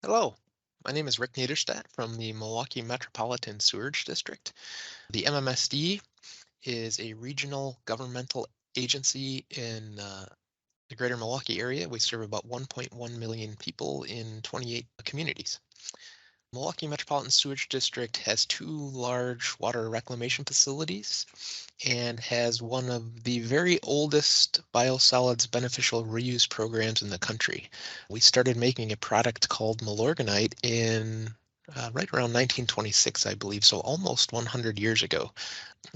Hello, my name is Rick Niederstadt from the Milwaukee Metropolitan Sewerage District. The MMSD is a regional governmental agency in the greater Milwaukee area. We serve about 1.1 million people in 28 communities. Milwaukee Metropolitan Sewage District has two large water reclamation facilities and has one of the very oldest biosolids beneficial reuse programs in the country. We started making a product called Milorganite in right around 1926, I believe, so almost 100 years ago.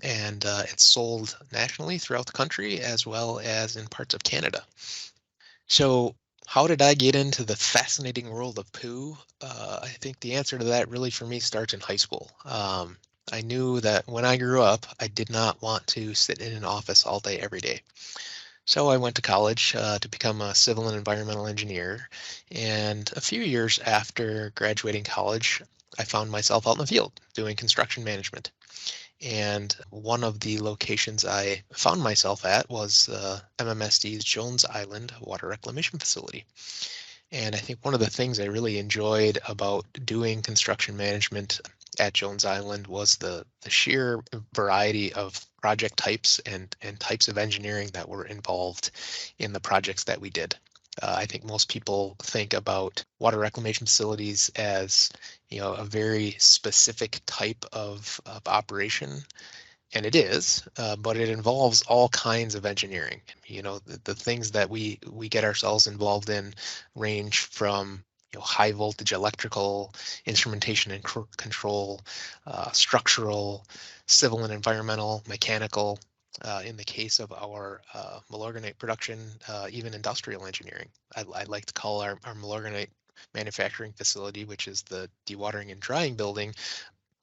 And it's sold nationally throughout the country as well as in parts of Canada. So, how did I get into the fascinating world of poo? I think the answer to that really for me starts in high school. I knew that when I grew up, I did not want to sit in an office all day, every day. So I went to college to become a civil and environmental engineer. And a few years after graduating college, I found myself out in the field doing construction management. And one of the locations I found myself at was MMSD's Jones Island Water Reclamation Facility. And I think one of the things I really enjoyed about doing construction management at Jones Island was the sheer variety of project types and types of engineering that were involved in the projects that we did. I think most people think about water reclamation facilities as, a very specific type of operation, and it is, but it involves all kinds of engineering. The things that we get ourselves involved in range from high voltage electrical, instrumentation and control, structural, civil and environmental, mechanical. In the case of our Milorganite production, even industrial engineering. I like to call our Milorganite manufacturing facility, which is the dewatering and drying building,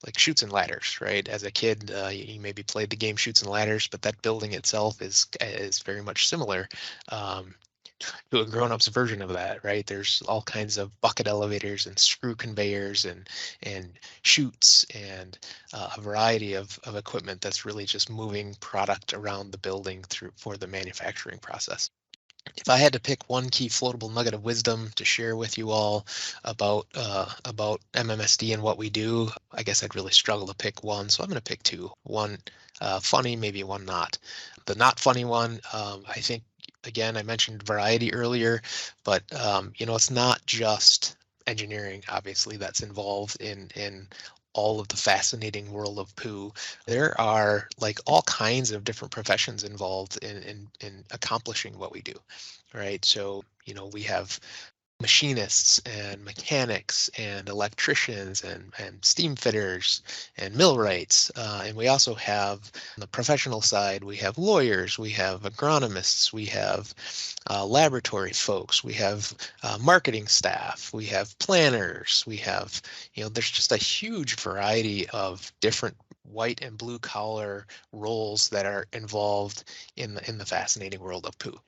like Chutes and Ladders, right? As a kid, you maybe played the game Chutes and Ladders, but that building itself is very much similar um, to a grown-up's version of that, right? There's all kinds of bucket elevators and screw conveyors and chutes and a variety of equipment that's really just moving product around the building through for the manufacturing process. If I had to pick one key floatable nugget of wisdom to share with you all about MMSD and what we do, I guess I'd really struggle to pick one. So I'm going to pick two. One funny, maybe one not. The not funny one, I think, again, I mentioned variety earlier, but it's not just engineering, obviously, that's involved in all of the fascinating world of poo. There are like all kinds of different professions involved in accomplishing what we do, right? So, we have machinists and mechanics and electricians and steam fitters and millwrights. And we also have on the professional side, we have lawyers, we have agronomists, we have laboratory folks, we have marketing staff, we have planners, we have, there's just a huge variety of different white and blue collar roles that are involved in the fascinating world of poo.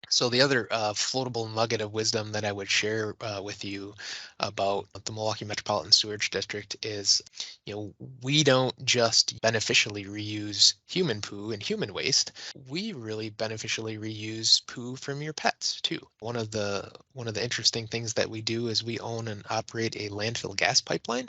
So the other floatable nugget of wisdom that I would share with you about the Milwaukee Metropolitan Sewerage District is, we don't just beneficially reuse human poo and human waste. We really beneficially reuse poo from your pets too. One of the interesting things that we do is we own and operate a landfill gas pipeline.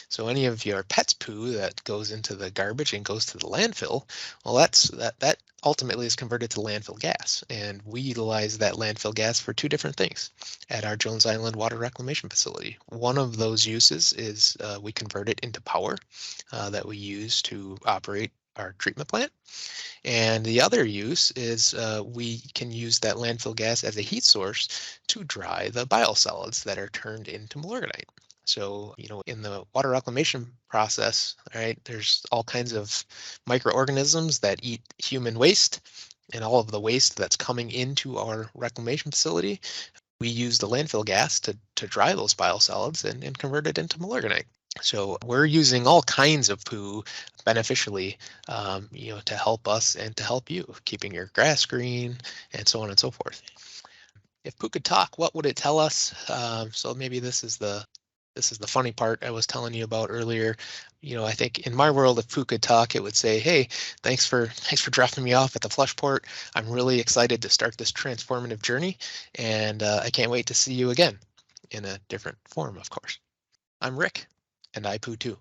So any of your pet's poo that goes into the garbage and goes to the landfill, well, that ultimately is converted to landfill gas. And we utilize that landfill gas for two different things at our Jones Island Water Reclamation Facility. One of those uses is we convert it into power that we use to operate our treatment plant. And the other use is we can use that landfill gas as a heat source to dry the biosolids that are turned into Milorganite. So, in the water reclamation process, right, there's all kinds of microorganisms that eat human waste, and all of the waste that's coming into our reclamation facility, we use the landfill gas to dry those biosolids and convert it into Milorganite. So we're using all kinds of poo beneficially, to help us and to help you, keeping your grass green and so on and so forth. If poo could talk, what would it tell us? So maybe this is the This is the funny part I was telling you about earlier. I think in my world, if Pooh could talk, it would say, "Hey, thanks for dropping me off at the flush port. I'm really excited to start this transformative journey, and I can't wait to see you again in a different form, of course." I'm Rick, and I Pooh too.